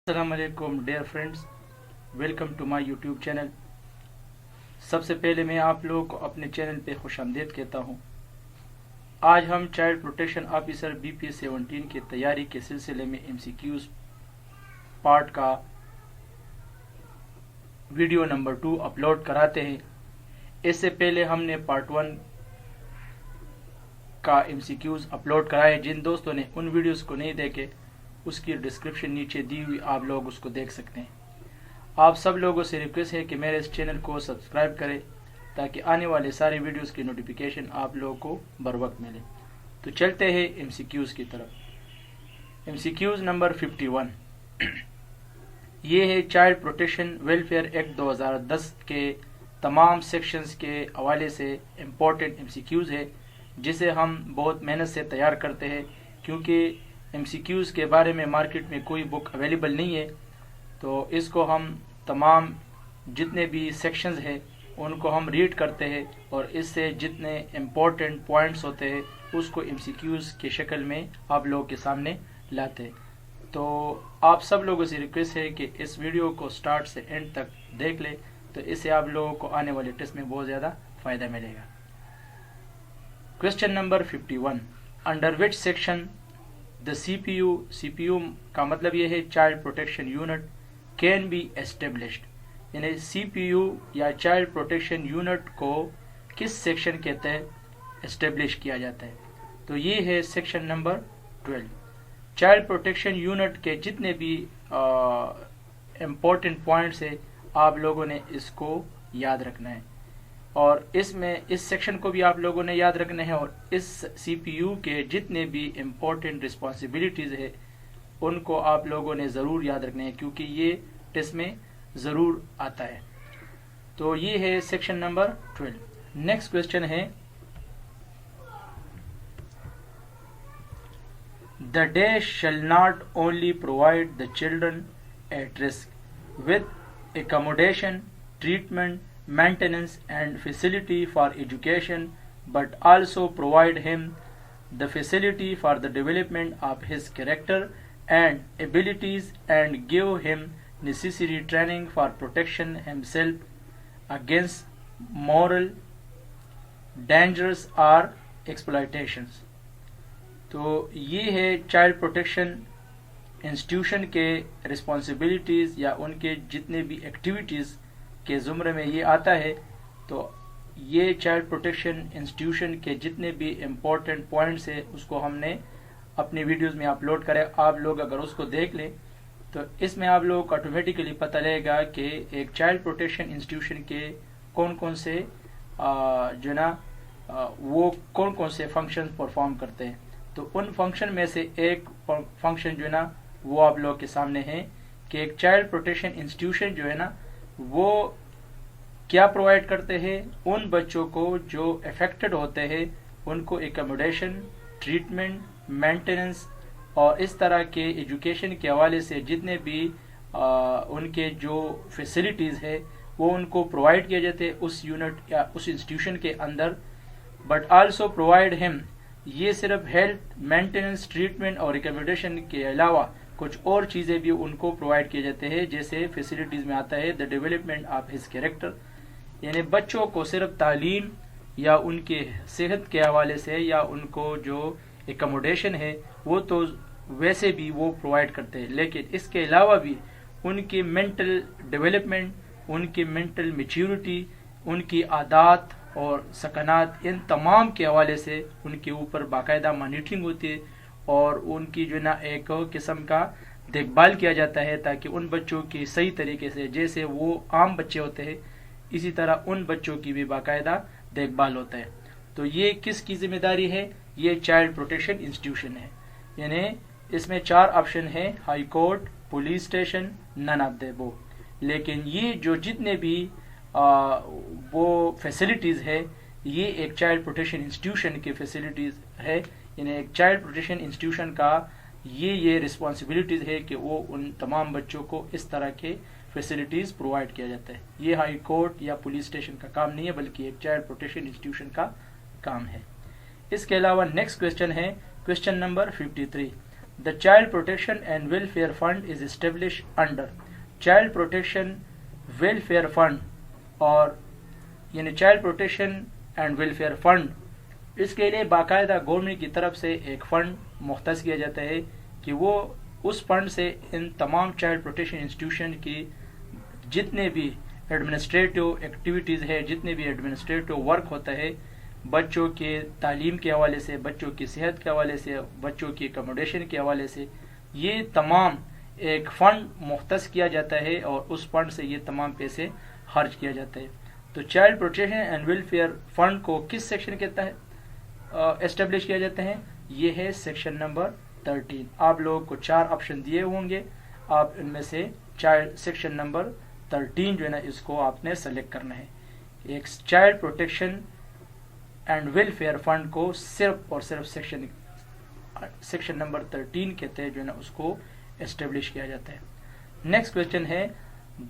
السلام علیکم dear friends, welcome to my YouTube channel. سب سے پہلے میں آپ لوگوں کو اپنے چینل پہ خوش آمدید کہتا ہوں۔ آج ہم چائلڈ پروٹیکشن آفیسر BP17 کی تیاری کے سلسلے میں MCQs پارٹ کا ویڈیو نمبر 2 اپلوڈ کراتے ہیں۔ اس سے پہلے ہم نے پارٹ 1 کا MCQs اپلوڈ کرائے۔ جن دوستوں نے ان ویڈیوز کو نہیں دیکھے، اس کی ڈسکرپشن نیچے دی ہوئی آپ لوگ اس کو دیکھ سکتے ہیں۔ آپ سب لوگوں سے ریکویسٹ ہے کہ میرے اس چینل کو سبسکرائب کریں تاکہ آنے والے سارے ویڈیوز کی نوٹیفیکیشن آپ لوگوں کو بر وقت ملے۔ تو چلتے ہیں MCQs کی طرف۔ MCQs نمبر 51 یہ ہے چائلڈ پروٹیکشن ویلفیئر ایکٹ 2010 کے تمام سیکشنز کے حوالے سے امپورٹنٹ MCQs ہے، جسے ہم بہت محنت سے تیار کرتے ہیں کیونکہ MCQs کے بارے میں مارکیٹ میں کوئی بک اویلیبل نہیں ہے۔ تو اس کو ہم تمام جتنے بھی سیکشنز ہیں ان کو ہم ریڈ کرتے ہیں اور اس سے جتنے امپورٹنٹ پوائنٹس ہوتے ہیں اس کو MCQs کی شکل میں آپ لوگوں کے سامنے لاتے ہیں۔ تو آپ سب لوگوں سے ریکویسٹ ہے کہ اس ویڈیو کو سٹارٹ سے اینڈ تک دیکھ لیں، تو اس سے آپ لوگوں کو آنے والے ٹیسٹ میں بہت زیادہ فائدہ ملے گا۔ Question number 51 under which section the CPU کا مطلب یہ ہے child protection unit can be established، یعنی CPU یا چائلڈ پروٹیکشن یونٹ کو کس سیکشن کے تحت اسٹیبلش کیا جاتا ہے؟ تو یہ ہے section number 12۔ Child protection unit کے جتنے بھی امپورٹنٹ پوائنٹس ہیں آپ لوگوں نے اس کو یاد رکھنا ہے، اور اس میں اس سیکشن کو بھی آپ لوگوں نے یاد رکھنا ہے، اور اس CPU کے جتنے بھی امپورٹنٹ رسپانسبلٹیز ہے ان کو آپ لوگوں نے ضرور یاد رکھنا ہے کیونکہ یہ ٹیسٹ میں ضرور آتا ہے۔ تو یہ ہے سیکشن نمبر 12۔ نیکسٹ کوسچن ہے The day shall not only provide the children at risk with accommodation, treatment, maintenance and facility for education, but also provide him the facility for the development of his character and abilities and give him necessary training for protection himself against moral dangers or exploitations۔ تو یہ ہے child protection institution کے responsibilities یا ان کے جتنے بھی activities کے زمرے میں یہ آتا ہے۔ تو یہ چائلڈ پروٹیکشن انسٹیٹیوشن کے جتنے بھی امپورٹنٹ پوائنٹس ہیں اس کو ہم نے اپنی ویڈیوز میں اپلوڈ کرے۔ آپ لوگ اگر اس کو دیکھ لیں تو اس میں آپ لوگوں کو آٹومیٹیکلی پتہ لگے گا کہ ایک چائلڈ پروٹیکشن انسٹیٹیوشن کے کون کون سے جو نا وہ کون کون سے فنکشن پرفارم کرتے ہیں۔ تو ان فنکشن میں سے ایک فنکشن جو ہے نا وہ آپ لوگوں کے سامنے ہے کہ ایک چائلڈ پروٹیکشن انسٹیٹیوشن جو ہے نا وہ کیا پرووائڈ کرتے ہیں ان بچوں کو جو افیکٹڈ ہوتے ہیں، ان کو ایکوموڈیشن، ٹریٹمنٹ، مینٹیننس اور اس طرح کے ایجوکیشن کے حوالے سے جتنے بھی ان کے جو فیسلٹیز ہے وہ ان کو پرووائڈ کیے جاتے ہیں اس یونٹ یا اس انسٹیٹیوشن کے اندر۔ بٹ آلسو پرووائڈ ہم، یہ صرف ہیلتھ، مینٹیننس، ٹریٹمنٹ اور ایکوموڈیشن کے علاوہ کچھ اور چیزیں بھی ان کو پرووائڈ کیے جاتے ہیں، جیسے فیسلٹیز میں آتا ہے the development of his character, یعنی بچوں کو صرف تعلیم یا ان کے صحت کے حوالے سے یا ان کو جو ایکوموڈیشن ہے وہ تو ویسے بھی وہ پرووائڈ کرتے ہیں، لیکن اس کے علاوہ بھی ان کی مینٹل ڈیولپمنٹ، ان کی مینٹل میچیورٹی، ان کی عادات اور سکنات، ان تمام کے حوالے سے ان کے اوپر باقاعدہ مانیٹرنگ ہوتی ہے اور ان کی جو نا ایک قسم کا دیکھ بھال کیا جاتا ہے تاکہ ان بچوں کی صحیح طریقے سے، جیسے وہ عام بچے ہوتے ہیں اسی طرح ان بچوں کی بھی باقاعدہ دیکھ بھال ہوتا ہے۔ تو یہ کس کی ذمہ داری ہے؟ یہ چائلڈ پروٹیکشن انسٹیٹیوشن ہے، یعنی اس میں 4 آپشن ہیں: high court, police station, none of the above. لیکن یہ جو جتنے بھی وہ فیسلٹیز ہے یہ ایک چائلڈ پروٹیکشن انسٹیٹیوشن کی فیسلٹیز ہے، یعنی ایک چائلڈ پروٹیکشن انسٹیٹیوشن کا یہ رسپانسبلٹیز ہے کہ وہ ان تمام بچوں کو اس طرح کے فیسلٹیز پرووائڈ کیا جاتا ہے۔ یہ ہائی کورٹ یا پولیس اسٹیشن کا کام نہیں ہے بلکہ ایک چائلڈ پروٹیکشن انسٹیٹیوشن کا کام ہے۔ اس کے علاوہ نیکسٹ کوسچن ہے question number 53 The Child Protection and Welfare Fund is established under Child Protection Welfare Fund اور یعنی child protection and welfare fund, اس کے لیے باقاعدہ گورنمنٹ کی طرف سے ایک فنڈ مختص کیا جاتا ہے کہ وہ اس فنڈ سے ان تمام چائلڈ پروٹیکشن انسٹیٹیوشن کی جتنے بھی ایڈمنسٹریٹو ایکٹیویٹیز ہے، جتنے بھی ایڈمنسٹریٹو ورک ہوتا ہے بچوں کے تعلیم کے حوالے سے، بچوں کی صحت کے حوالے سے، بچوں کی اکاموڈیشن کے حوالے سے، یہ تمام ایک فنڈ مختص کیا جاتا ہے اور اس فنڈ سے یہ تمام پیسے خرچ کیا جاتا ہے۔ تو child protection and welfare fund کو کس سیکشن کے تحت اسٹیبلش کیا جاتا ہے؟ یہ ہے سیکشن نمبر 13۔ آپ لوگوں کو 4 آپشن دیے ہوں گے، آپ ان میں سے سیکشن نمبر 13 جو ہے نا اس کو آپ نے سلیکٹ کرنا ہے۔ ایک child protection and welfare fund کو صرف اور صرف سیکشن نمبر 13 کے تحت جو ہے نا اس کو اسٹیبلش کیا جاتا ہے۔ نیکسٹ کوشچن ہے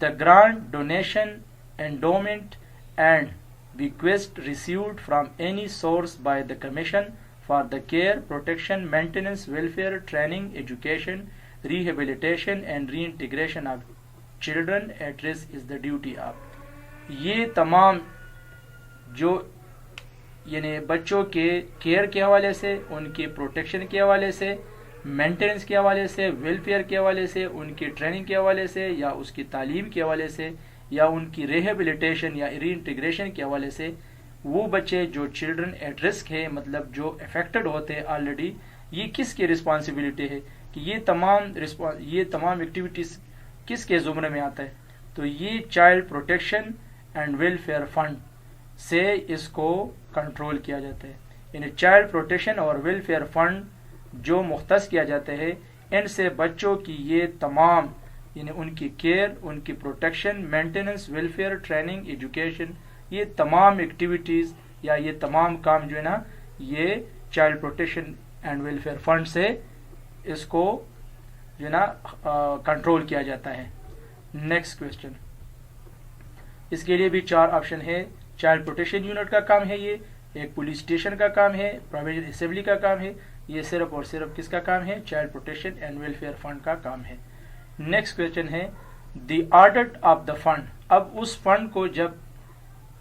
the grant donation endowment and bequest received from any source by the commission for the care, protection, maintenance, welfare, training, education, rehabilitation and reintegration of children at risk is the duty of۔ یہ تمام جو یعنی بچوں کے care کے حوالے سے، ان کی پروٹیکشن کے حوالے سے، مینٹیننس کے حوالے سے، ویلفیئر کے حوالے سے، ان کی ٹریننگ کے حوالے سے یا اس کی تعلیم کے حوالے سے یا ان کی ریہیبلیٹیشن یا ری انٹیگریشن کے حوالے سے، وہ بچے جو چلڈرن ایٹ رسک ہے، مطلب جو افیکٹڈ ہوتے ہیں آلریڈی، یہ کس کی رسپانسبلٹی ہے کہ یہ تمام ایکٹیویٹیز کس کے زمرے میں آتا ہے؟ تو یہ child protection and welfare fund سے اس کو کنٹرول کیا جاتا ہے۔ یعنی چائلڈ پروٹیکشن اور ویلفیئر فنڈ جو مختص کیا جاتے ہیں، ان سے بچوں کی یہ تمام یعنی ان کی کیئر، ان کی protection, maintenance, welfare, training, education, یہ تمام ایکٹیویٹیز یا یہ تمام کام جو ہے نا یہ child protection and welfare fund سے اس کو جو ہے نا کنٹرول کیا جاتا ہے۔ نیکسٹ کوشچن، اس کے لیے بھی 4 آپشن ہے۔ چائلڈ پروٹیکشن یونٹ کا کام ہے، یہ ایک پولیس اسٹیشن کا کام ہے، پرووینشل اسمبلی کا کام ہے، یہ صرف اور صرف کس کا کام ہے؟ Child protection and welfare fund کا کام ہے۔ نیکسٹ کوشچن ہے دی آڈٹ آف دا فنڈ۔ اب اس فنڈ کو جب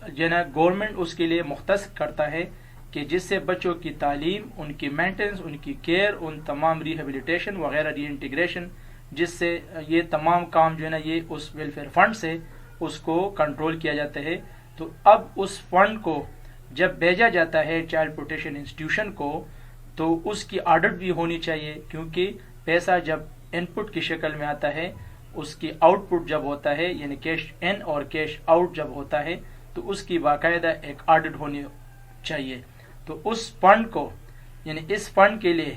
جو ہے نا گورنمنٹ اس کے لیے مختص کرتا ہے کہ جس سے بچوں کی تعلیم، ان کی مینٹیننس، ان کی کیئر، ان تمام ریہیبلیٹیشن وغیرہ، ری انٹیگریشن، جس سے یہ تمام کام جو ہے نا یہ اس ویلفیئر فنڈ سے اس کو کنٹرول کیا جاتا ہے۔ تو اب اس فنڈ کو جب بھیجا جاتا ہے چائلڈ پروٹیکشن انسٹیٹیوشن کو تو اس کی آڈٹ بھی ہونی چاہیے، کیونکہ پیسہ جب ان پٹ کی شکل میں آتا ہے، اس کی آؤٹ پٹ جب ہوتا ہے یعنی کیش ان اور کیش آؤٹ جب ہوتا ہے تو اس کی باقاعدہ ایک آڈٹ ہونی چاہیے۔ تو اس فنڈ کو یعنی اس فنڈ کے لیے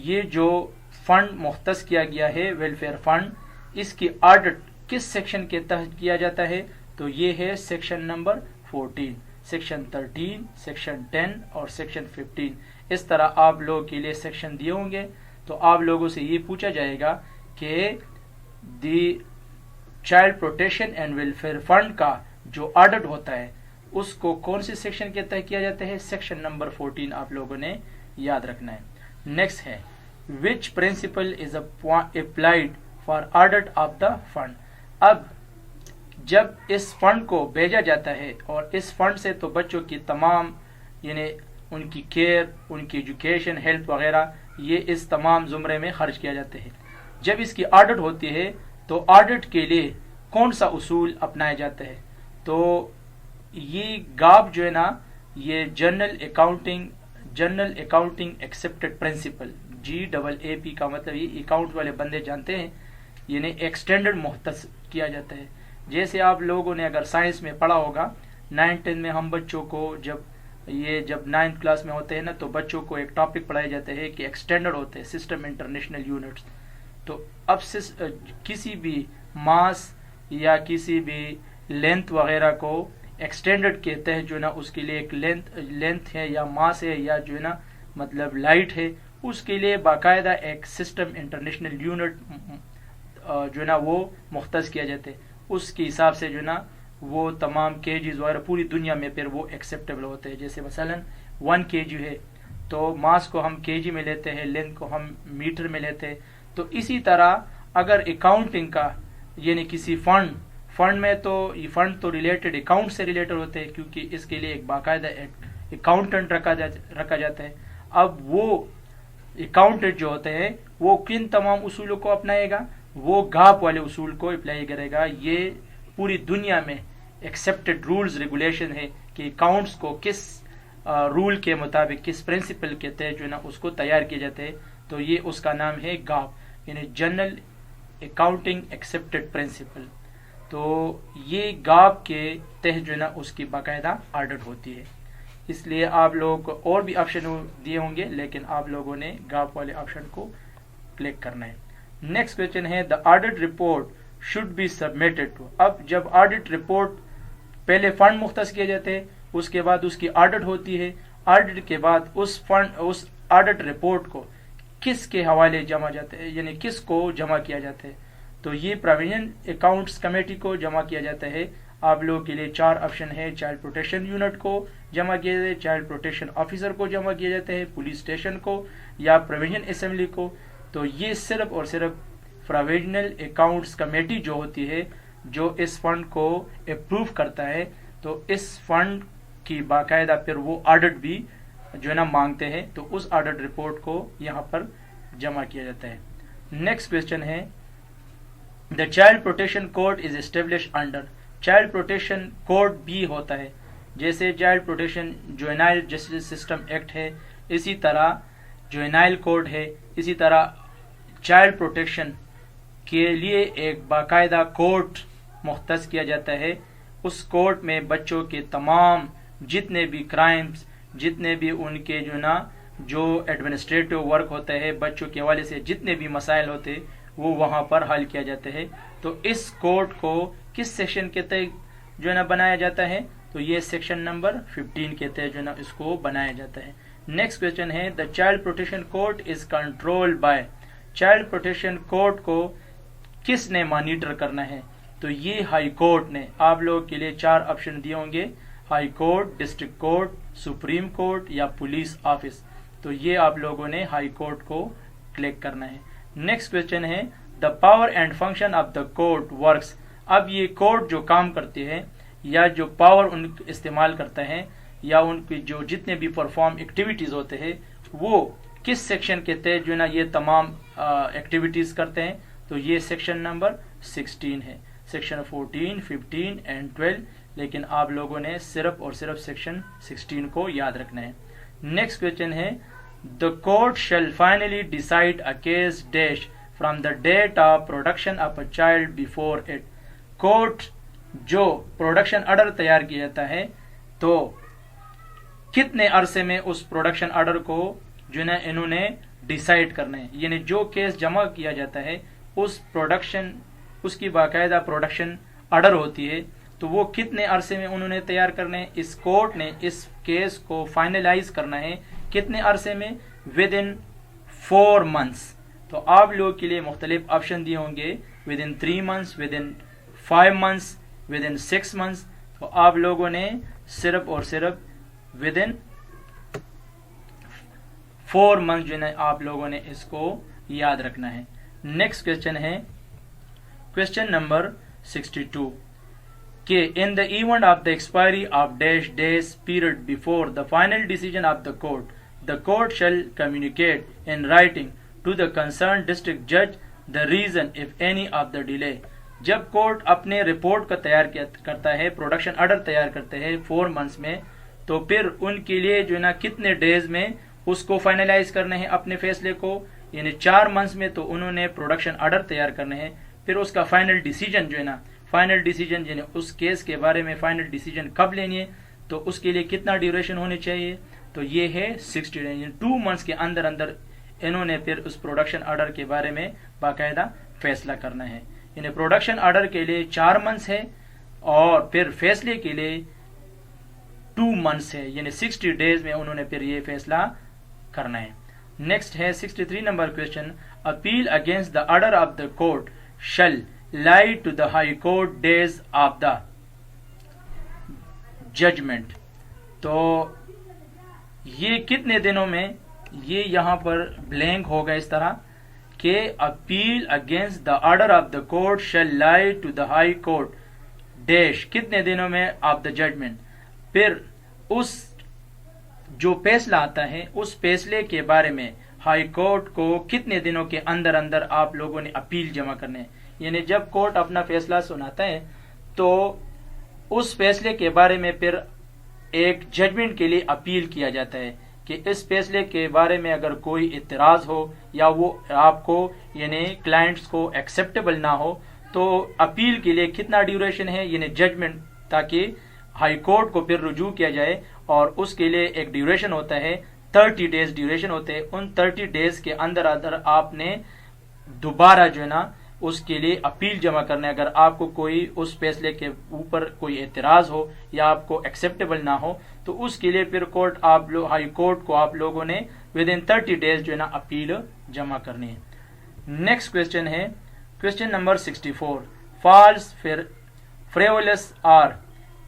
یہ جو فنڈ مختص کیا گیا ہے ویلفیئر فنڈ، اس کی آڈٹ کس سیکشن کے تحت کیا جاتا ہے؟ تو یہ ہے سیکشن نمبر 14، سیکشن 13، سیکشن 10 اور سیکشن 15۔ اس طرح آپ لوگوں کے لیے سیکشن دیے ہوں گے، تو آپ لوگوں سے یہ پوچھا جائے گا کہ the child protection and welfare fund کا جو آڈٹ ہوتا ہے اس کو کون سی سیکشن کے تحت کیا جاتا ہے؟ سیکشن نمبر 14 آپ لوگوں نے یاد رکھنا ہے۔ نیکسٹ ہے which principle is applied for audit of the fund. اب جب اس فنڈ کو بھیجا جاتا ہے اور اس فنڈ سے تو بچوں کی تمام یعنی ان کی کیئر، ان کی ایجوکیشن، ہیلتھ وغیرہ یہ اس تمام زمرے میں خرچ کیا جاتے ہیں۔ جب اس کی آڈٹ ہوتی ہے تو آڈٹ کے لیے کون سا اصول اپنایا جاتا ہے؟ تو یہ گاپ جو ہے نا یہ general accounting accepted principle, GAAP کا مطلب یہ اکاؤنٹ والے بندے جانتے ہیں، یعنی ایک سٹینڈرڈ مختص کیا جاتا ہے۔ جیسے آپ لوگوں نے اگر سائنس میں پڑھا ہوگا 9th 10 میں ہم بچوں کو جب 9th کلاس میں ہوتے ہیں نا تو بچوں کو ایک ٹاپک پڑھایا جاتا ہے کہ ایک سٹینڈرڈ ہوتے ہیں سسٹم انٹرنیشنل یونٹس۔ تو اب کسی بھی ماس یا کسی بھی لینتھ وغیرہ کو ایکسٹینڈرڈ کے تحت جو ہے نا اس کے لیے ایک لینتھ ہے یا ماس ہے یا جو ہے نا مطلب لائٹ ہے، اس کے لیے باقاعدہ ایک سسٹم انٹرنیشنل یونٹ جو ہے نا وہ مختص کیا جاتا ہے۔ اس کے حساب سے جو ہے نا وہ تمام کیجز وغیرہ پوری دنیا میں پھر وہ ایکسیپٹیبل ہوتے ہیں۔ جیسے مثلا 1 kg ہے تو ماس کو ہم kg میں لیتے ہیں, لینتھ کو ہم میٹر میں لیتے ہیں. تو اسی طرح اگر اکاؤنٹنگ کا یعنی کسی فنڈ میں تو یہ فنڈ تو ریلیٹڈ اکاؤنٹ سے ریلیٹڈ ہوتے ہیں, کیونکہ اس کے لیے ایک باقاعدہ اکاؤنٹنٹ رکھا جاتا ہے. اب وہ اکاؤنٹنٹ جو ہوتے ہیں وہ کن تمام اصولوں کو اپنائے گا؟ وہ گاپ والے اصول کو اپلائی کرے گا. یہ پوری دنیا میں ایکسیپٹڈ رولز ریگولیشن ہے کہ اکاؤنٹس کو کس رول کے مطابق, کس پرنسپل کے تحت جو ہے نا اس کو تیار کیے جاتے ہیں. تو یہ اس کا نام ہے گاپ, یعنی جنرل اکاؤنٹنگ ایکسیپٹڈ پرنسپل. تو یہ گاپ کے تحت جو ہے نا اس کی باقاعدہ آڈٹ ہوتی ہے. اس لیے آپ لوگوں کو اور بھی آپشن دیے ہوں گے, لیکن آپ لوگوں نے گاپ والے آپشن کو کلک کرنا ہے. نیکسٹ کویشچن ہے the audit report should be submitted to. اب جب آڈٹ رپورٹ پہلے فنڈ مختص کیے جاتے ہیں, اس کے بعد اس کی آڈٹ ہوتی ہے. آڈٹ کے بعد اس آڈٹ رپورٹ کو کس کے حوالے جمع جاتے ہیں, یعنی کس کو جمع کیا جاتا ہے؟ تو یہ پروویژن اکاؤنٹس کمیٹی کو جمع کیا جاتا ہے. آپ لوگوں کے لیے 4 آپشن ہے. چائلڈ پروٹیکشن یونٹ کو جمع کیا جاتا ہے, چائلڈ پروٹیکشن آفیسر کو جمع کیا جاتا ہے, پولیس اسٹیشن کو, یا پروویژن اسمبلی کو. تو یہ صرف اور صرف پروویژنل اکاؤنٹس کمیٹی جو ہوتی ہے جو اس فنڈ کو اپروو کرتا ہے, تو اس فنڈ کی باقاعدہ پھر وہ آڈٹ بھی جو ہے نا مانگتے ہیں. تو اس آڈٹ رپورٹ کو یہاں پر جمع کیا جاتا ہے. نیکسٹ کویشچن ہے the child protection code is establish under. Child protection code بھی ہوتا ہے, جیسے child protection juvenile justice system act ہے, اسی طرح جوینائل کوڈ ہے. اسی طرح چائلڈ پروٹیکشن کے لیے ایک باقاعدہ کوڈ مختص کیا جاتا ہے. اس کوڈ میں بچوں کے تمام جتنے بھی کرائمز, جتنے بھی ان کے جو ایڈمنسٹریٹو ورک ہوتا ہے, بچوں کے حوالے سے جتنے بھی مسائل ہوتے ہیں وہ وہاں پر حل کیا جاتا ہے. تو اس کوڈ کو کس سیکشن کے تحت بنایا جاتا ہے؟ تو یہ سیکشن نمبر 15 کے تحت اس کو بنایا جاتا ہے. نیکسٹ کویشچن ہے the child protection code is control by. Child protection code کو کس نے مانیٹر کرنا ہے؟ تو یہ ہائی کورٹ نے. آپ لوگوں کے لیے 4 آپشن دیے ہوں گے, high court, district court, supreme court یا پولیس آفس. تو یہ آپ لوگوں نے ہائی کورٹ کو کلک کرنا ہے. نیکسٹ کویشچن ہے the power and function of the court works. اب یہ کورٹ جو کام کرتی ہے یا جو پاور ان استعمال کرتا ہے یا ان کی جو جتنے بھی پرفارم ایکٹیویٹیز ہوتے ہیں وہ کس سیکشن کے تحت یہ تمام ایکٹیویٹیز کرتے ہیں؟ تو یہ سیکشن نمبر 16 ہے. سیکشن 14, 15 اینڈ 12, لیکن آپ لوگوں نے صرف اور صرف سیکشن 16 کو یاد رکھنا ہے. نیکسٹ کویشچن ہے the court shall finally decide a case dash from the date of production of a child before it. Court جو پروڈکشن آرڈر تیار کیا جاتا ہے تو کتنے عرصے میں اس پروڈکشن آرڈر کو انہوں نے ڈیسائیڈ کرنا ہے, یعنی جو کیس جمع کیا جاتا ہے اس کی باقاعدہ پروڈکشن آرڈر ہوتی ہے تو وہ کتنے عرصے میں انہوں نے تیار کرنا ہے. اس کورٹ نے اس کیس کو فائنلائز کرنا ہے کتنے عرصے میں؟ With in 4 months. تو آپ لوگوں کے لیے مختلف آپشن دیے ہوں گے, with in 3 months, with in 5 months, with in 6 months. تو آپ لوگوں نے صرف اور صرف ود ان 4 months آپ لوگوں نے اس کو یاد رکھنا ہے. نیکسٹ کویشچن ہے کویشچن نمبر 62 کہ in the event of the expiry of dash days period before the final decision of the court shall communicate in writing to the concerned district judge the reason if any of the delay. جب court اپنے report کا تیار کرتا ہے, production order تیار کرتے ہیں 4 months میں, تو پھر ان کے لیے کتنے ڈیز میں اس کو فائنلائز کرنے ہیں اپنے فیصلے کو, یعنی 4 months میں تو انہوں نے پروڈکشن آرڈر تیار کرنے ہیں. پھر اس کا فائنل ڈیسیجن فائنل ڈیسیجن اس کیس کے بارے میں فائنل ڈیسیجن کب لینی ہے, تو اس کے لیے کتنا ڈیوریشن ہونی چاہیے؟ تو یہ ہے 60 days, یعنی 2 months کے اندر انہوں نے پھر اس پروڈکشن آرڈر کے بارے میں باقاعدہ فیصلہ کرنا ہے. یعنی پروڈکشن آرڈر کے لیے 4 months ہے اور پھر فیصلے کے لیے 2 months ہے, یعنی 60 days میں انہوں نے پھر یہ فیصلہ کرنا ہے. نیکسٹ ہے 63 number question appeal against the order of the court شل lie to the high court days of the judgment. تو یہ کتنے دنوں میں، یہ یہاں پر بلینک ہوگا اس طرح کہ appeal against the order of the court shall lie to the high court dash, کتنے دنوں میں آف دا ججمنٹ. پھر اس جو فیصلہ آتا ہے اس فیصلے کے بارے میں ہائی کورٹ کو کتنے دنوں کے اندر اندر آپ لوگوں نے اپیل جمع کرنے. یعنی جب کورٹ اپنا فیصلہ سناتا ہے تو اس فیصلے کے بارے میں پھر ایک ججمنٹ کے لیے اپیل کیا جاتا ہے کہ اس فیصلے کے بارے میں اگر کوئی اعتراض ہو یا وہ آپ کو یعنی کلائنٹس کو ایکسیپٹیبل نہ ہو تو اپیل کے لیے کتنا ڈیوریشن ہے یعنی ججمنٹ، تاکہ ہائی کورٹ کو پھر رجوع کیا جائے. اور اس کے لیے ایک ڈیوریشن ہوتا ہے 30 ڈیز ڈیوریشن ہوتے ہیں. ان 30 ڈیز کے اندر اندر آپ نے دوبارہ جو ہے نا اس کے لیے اپیل جمع کرنا ہے. اگر آپ کو کوئی اس فیصلے کے اوپر کوئی اعتراض ہو یا آپ کو ایکسیپٹیبل نہ ہو تو اس کے لیے پھر کورٹ آپ لوگ ہائی کورٹ کو آپ لوگوں نے ود ان 30 ڈیز جو ہے نا اپیل جمع کرنی ہے. نیکسٹ کوشچن ہے کوشچن نمبر 64. فالس فریولس اور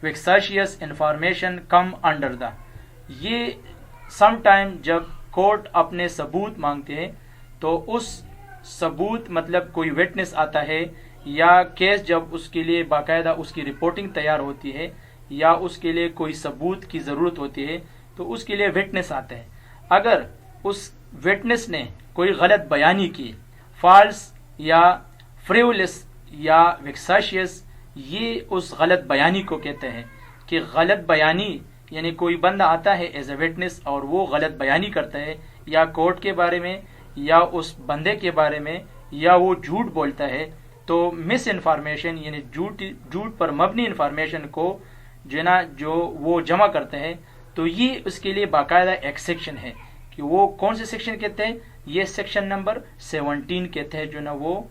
ویکساشیس انفارمیشن کم انڈر دا. یہ سم ٹائم جب کورٹ اپنے ثبوت مانگتے ہیں تو اس ثبوت مطلب کوئی وٹنس آتا ہے یا کیس جب اس کے لیے باقاعدہ اس کی رپورٹنگ تیار ہوتی ہے یا اس کے لیے کوئی ثبوت کی ضرورت ہوتی ہے تو اس کے لیے وٹنس آتا ہے. اگر اس وٹنس نے کوئی غلط بیانی کی، فالس یا فریولس یا ویکساشیس، یہ اس غلط بیانی کو کہتے ہیں کہ غلط بیانی یعنی کوئی بندہ آتا ہے ایز اے وٹنس اور وہ غلط بیانی کرتا ہے یا کورٹ کے بارے میں یا اس بندے کے بارے میں یا وہ جھوٹ بولتا ہے تو مس انفارمیشن یعنی جھوٹ پر مبنی انفارمیشن کو جو نا جو وہ جمع کرتے ہیں تو یہ اس کے لیے باقاعدہ ایک سیکشن ہے کہ وہ کون سے سیکشن کہتے ہیں. یہ سیکشن نمبر 17 کہتے ہیں جو نا وہ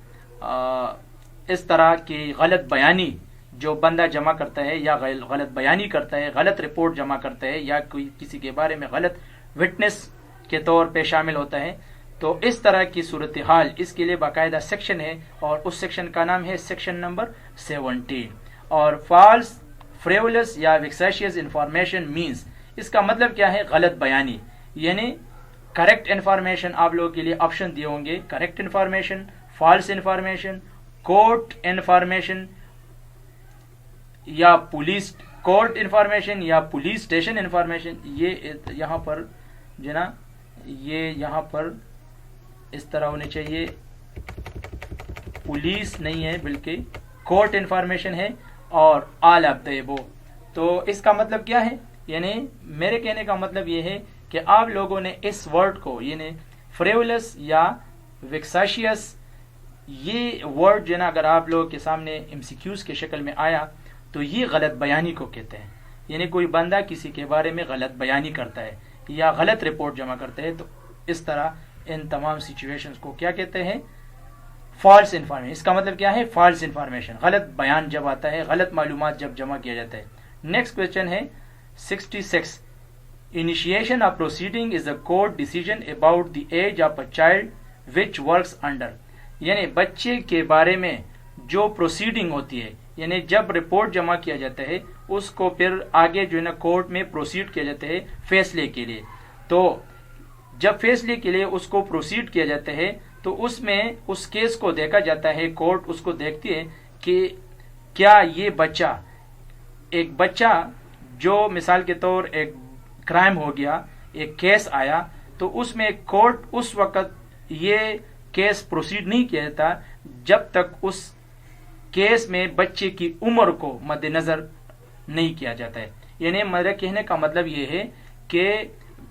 اس طرح کی غلط بیانی جو بندہ جمع کرتا ہے یا غلط بیانی کرتا ہے، غلط رپورٹ جمع کرتا ہے یا کوئی کسی کے بارے میں غلط وٹنس کے طور پہ شامل ہوتا ہے تو اس طرح کی صورتحال اس کے لیے باقاعدہ سیکشن ہے اور اس سیکشن کا نام ہے سیکشن نمبر 17. اور فالس فریولس یا ویکساشیس انفارمیشن مینس، اس کا مطلب کیا ہے؟ غلط بیانی. یعنی کریکٹ انفارمیشن آپ لوگوں کے لیے آپشن دیے ہوں گے، correct information, false information, court information یا پولیس کورٹ انفارمیشن یا پولیس اسٹیشن انفارمیشن. یہ یہاں پر جو نا یہ یہاں پر اس طرح ہونے چاہیے، پولیس نہیں ہے بلکہ کورٹ انفارمیشن ہے اور آل آف دی ابو. تو اس کا مطلب کیا ہے؟ یعنی میرے کہنے کا مطلب یہ ہے کہ آپ لوگوں نے اس ورڈ کو یعنی فریولس یا ویکساشیس یہ ورڈ جو ہے نا اگر آپ لوگوں کے سامنے ایم سی کیوز کے شکل میں آیا تو یہ غلط بیانی کو کہتے ہیں. یعنی کوئی بندہ کسی کے بارے میں غلط بیانی کرتا ہے یا غلط رپورٹ جمع کرتا ہے تو اس طرح ان تمام سچویشنز کو کیا کہتے ہیں؟ False information. اس کا مطلب کیا ہے؟ فالس انفارمیشن، غلط بیان جب آتا ہے، غلط معلومات جب جمع کیا جاتا ہے. نیکسٹ کوشچن ہے 66. Initiation of proceeding is a court decision about the age of a child which works under. یعنی بچے کے بارے میں جو پروسیڈنگ ہوتی ہے یعنی جب رپورٹ جمع کیا جاتا ہے اس کو پھر آگے جو ہے نا کورٹ میں پروسیڈ کیا جاتا ہے فیصلے کے لیے. تو جب فیصلے کے لیے اس کو پروسیڈ کیا جاتا ہے تو اس میں اس کیس کو دیکھا جاتا ہے، کورٹ اس کو دیکھتی ہے کہ کیا یہ بچہ ایک بچہ جو مثال کے طور ایک کرائم ہو گیا، ایک کیس آیا تو اس میں کورٹ اس وقت یہ کیس پروسیڈ نہیں کیا جاتا جب تک اس کیس میں بچے کی عمر کو مد نظر نہیں کیا جاتا ہے. یعنی میرے کہنے کا مطلب یہ ہے کہ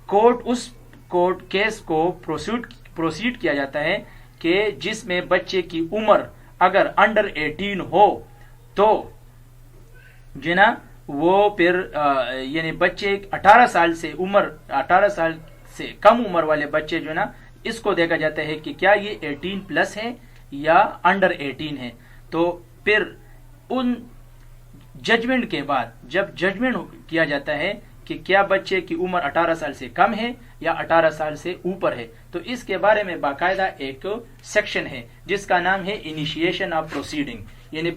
کورٹ کیس کو پروسیڈ کیا جاتا ہے کہ جس میں بچے کی عمر اگر انڈر 18 ہو تو جو نا وہ پھر یعنی بچے 18 سال سے کم عمر والے بچے جو نا اس کو دیکھا جاتا ہے کہ کیا یہ 18 پلس ہے یا انڈر 18 ہے. تو پھر ان ججمنٹ کے بعد جب ججمنٹ کیا جاتا ہے کہ کیا بچے کی عمر 18 سال سے کم ہے یا 18 سال سے اوپر ہے تو اس کے بارے میں باقاعدہ ایک سیکشن ہے جس کا نام ہے انیشیشن آف پروسیڈنگ. یعنی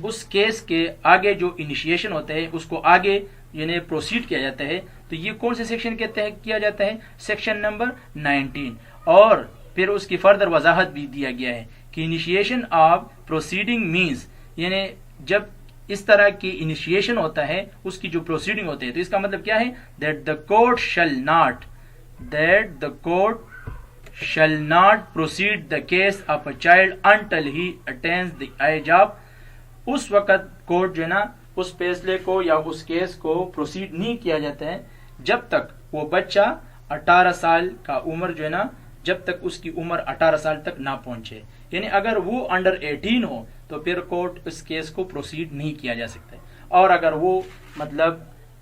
اس کیس کے آگے جو انیشیشن ہوتا ہے اس کو آگے یعنی پروسیڈ کیا جاتا ہے تو یہ کون سے سیکشن کے تحت کیا جاتا ہے؟ Section number 19. اور پھر اس کی فردر وضاحت بھی دیا گیا ہے کہ انیشیشن آف پروسیڈنگ مینز، یعنی جب اس طرح کی انیشیشن ہوتا ہے اس کی جو پروسیڈنگ ہوتی ہے، تو اس کا مطلب کیا ہے؟ That the court shall not proceed the case of a child until he attains the age of، اس وقت کورٹ جو ہے نا اس فیصلے کو یا اس کیس کو پروسیڈ نہیں کیا جاتا ہے جب تک وہ بچہ 18 سال کا عمر جو ہے نا، جب تک اس کی عمر 18 سال تک نہ پہنچے. یعنی اگر وہ انڈر 18 ہو تو پھر کورٹ اس کیس کو پروسیڈ نہیں کیا جا سکتا ہے، اور اگر وہ مطلب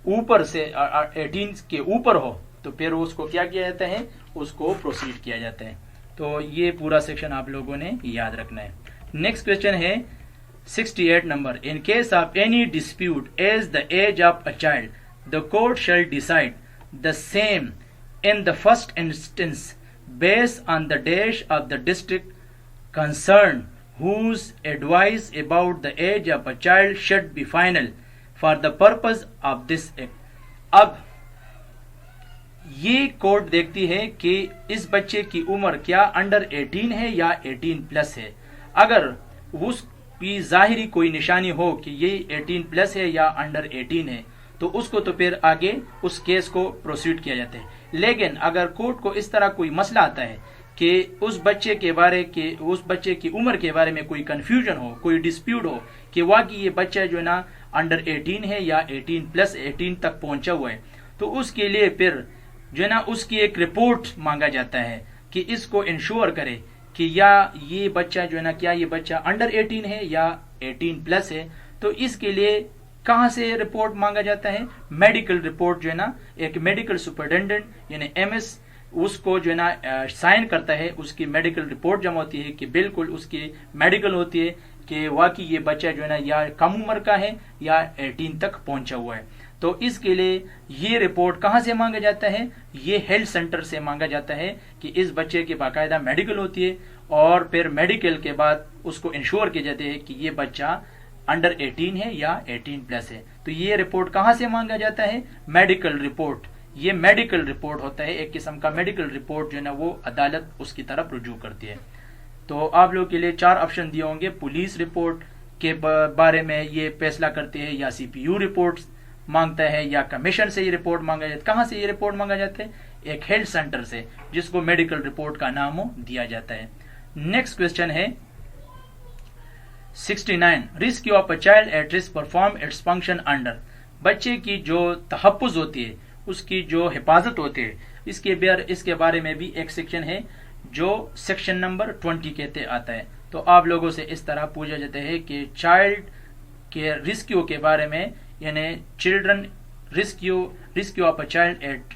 اوپر سے 18 کے اوپر ہو تو پھر اس کو کیا کیا جاتا ہے؟ اس کو پروسیڈ کیا جاتا ہے. تو یہ پورا سیکشن آپ لوگوں نے یاد رکھنا ہے. نیکسٹ کویسچن ہے 68 number. In case of any dispute as the age of a child the court shall decide the same in the first instance base on the dash of the district concern whose advice about the age of a child should be final for the purpose of this act. اب یہ court دیکھتی ہے کہ اس بچے کی عمر کیا under 18 ہے یا 18 پلس ہے. اگر اس کی ظاہری کوئی نشانی ہو کہ یہ 18 پلس ہے یا انڈر 18 ہے تو اس کو تو پھر آگے اس کیس کو پروسیڈ کیا جاتا ہے. لیکن اگر کورٹ کو اس طرح کوئی مسئلہ آتا ہے کہ اس بچے کی عمر کے بارے میں کوئی کنفیوژن ہو، کوئی ڈسپیوٹ ہو کہ واقعی یہ بچہ جو ہے نا انڈر 18 ہے یا 18 پلس 18 تک پہنچا ہوا ہے، تو اس کے لیے پھر جو ہے نا اس کی ایک رپورٹ مانگا جاتا ہے کہ اس کو انشور کرے کہ یا یہ بچہ جو ہے نا کیا یہ بچہ انڈر 18 ہے یا 18 پلس ہے. تو اس کے لیے کہاں سے رپورٹ مانگا جاتا ہے؟ میڈیکل رپورٹ جو ہے نا ایک میڈیکل سپرنٹینڈنٹ یعنی MS اس کو جو ہے نا سائن کرتا ہے، اس کی میڈیکل رپورٹ جمع ہوتی ہے کہ بالکل اس کی میڈیکل ہوتی ہے کہ واقعی یہ بچہ جو ہے نا یا کم عمر کا ہے یا 18 تک پہنچا ہوا ہے. تو اس کے لیے یہ رپورٹ کہاں سے مانگا جاتا ہے؟ یہ ہیلتھ سینٹر سے مانگا جاتا ہے کہ اس بچے کی باقاعدہ میڈیکل ہوتی ہے، اور پھر میڈیکل کے بعد اس کو انشور کیا جاتے ہیں کہ یہ بچہ انڈر 18 ہے یا 18 پلس ہے. تو یہ رپورٹ کہاں سے مانگا جاتا ہے؟ Medical report. یہ میڈیکل رپورٹ ہوتا ہے، ایک قسم کا میڈیکل رپورٹ جو ہے نا وہ عدالت اس کی طرف رجوع کرتی ہے. تو آپ لوگ کے لیے 4 آپشن دیے ہوں گے. پولیس رپورٹ کے بارے میں یہ فیصلہ کرتے ہیں، یا CPU رپورٹ مانگتا ہے، یا کمیشن سے یہ رپورٹ مانگا جاتا ہے. کہاں سے یہ رپورٹ مانگا جاتا ہے؟ ایک ہیلتھ سینٹر سے جس کو میڈیکل رپورٹ کا نام دیا جاتا ہے. نیکسٹ کویسچن ہے 69. Rescue of a child at risk perform its function under. بچے کی جو تحفظ ہوتی ہے، اس کی جو حفاظت ہوتی ہے، اس کے بارے میں بھی ایک سیکشن ہے جو سیکشن نمبر 20 کہتے آتا ہے. تو آپ لوگوں سے اس طرح پوچھا جاتا ہے کہ چائلڈ کے ریسکیو کے بارے میں، یعنی children rescue of a child at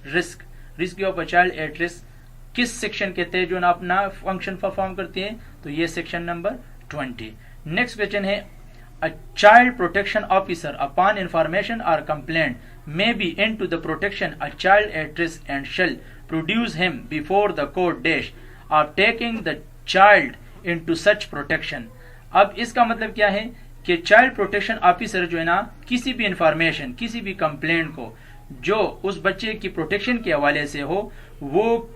risk کس سیکشن کے تحت جو نا اپنا فنکشن پرفارم کرتی ہیں؟ تو یہ سیکشن نمبر 20. نیکسٹ کویسچن ہے A child protection officer upon information or complaint may be into the protection a child at risk and shall produce him before the court dash of taking the child into such protection. اب اس کا مطلب کیا ہے کہ child protection officer جو ہے نا کسی بھی انفارمیشن، کسی بھی کمپلینٹ کو جو اس بچے کی پروٹیکشن کے حوالے سے ہو، وہ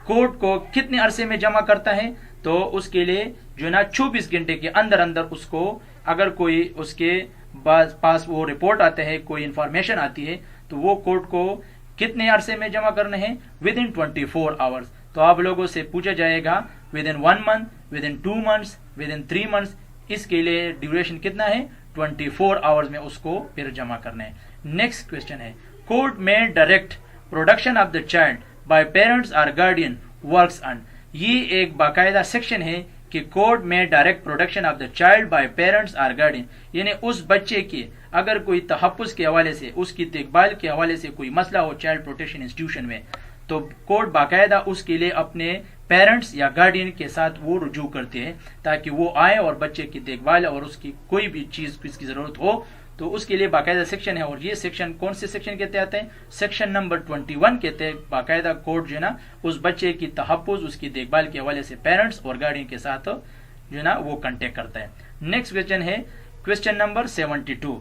کورٹ کو کتنے عرصے میں جمع کرتا ہے؟ تو اس کے لیے جو ہے نا 24 گھنٹے کے اندر اس کو اگر کوئی اس کے پاس وہ رپورٹ آتا ہے، کوئی انفارمیشن آتی ہے، تو وہ کورٹ کو کتنے عرصے میں جمع کرنے ہیں؟ ودن 24 آورز. تو آپ لوگوں سے پوچھا جائے گا ودن 1 منتھ، ودن 2 منتھس، ودن 3 منتھس. اس کے لیے ڈیوریشن کتنا ہے؟ 24 آورز میں اس کو پھر جمع کرنا ہے. نیکسٹ کویسچن ہے کورٹ میں direct production of the child by parents اور گارڈین ورکس آن. یہ ایک باقاعدہ سیکشن ہے کہ کورٹ میں direct production of the child by parents اور گارڈین، یعنی اس بچے کے اگر کوئی تحفظ کے حوالے سے، اس کی دیکھ بھال کے حوالے سے کوئی مسئلہ ہو چائلڈ پروٹیکشن انسٹیٹیوشن میں، تو کورٹ باقاعدہ اس کے لیے اپنے پیرنٹس یا گارڈین کے ساتھ وہ رجوع کرتے ہیں تاکہ وہ آئے اور بچے کی دیکھ بھال اور اس کی کوئی بھی چیز اس کی ضرورت ہو تو اس کے لیے باقاعدہ سیکشن ہے. اور یہ سیکشن کون سے سیکشن کے تحت ہے؟ سیکشن نمبر 21 کے تحت باقاعدہ کورٹ جو ہے نا اس بچے کی تحفظ، اس کی دیکھ بھال کے حوالے سے پیرنٹس اور گارڈین کے ساتھ جو ہے نا وہ کنٹیکٹ کرتا ہے. نیکسٹ کویسچن ہے کویسچن نمبر 72.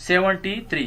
73,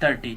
30,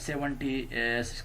70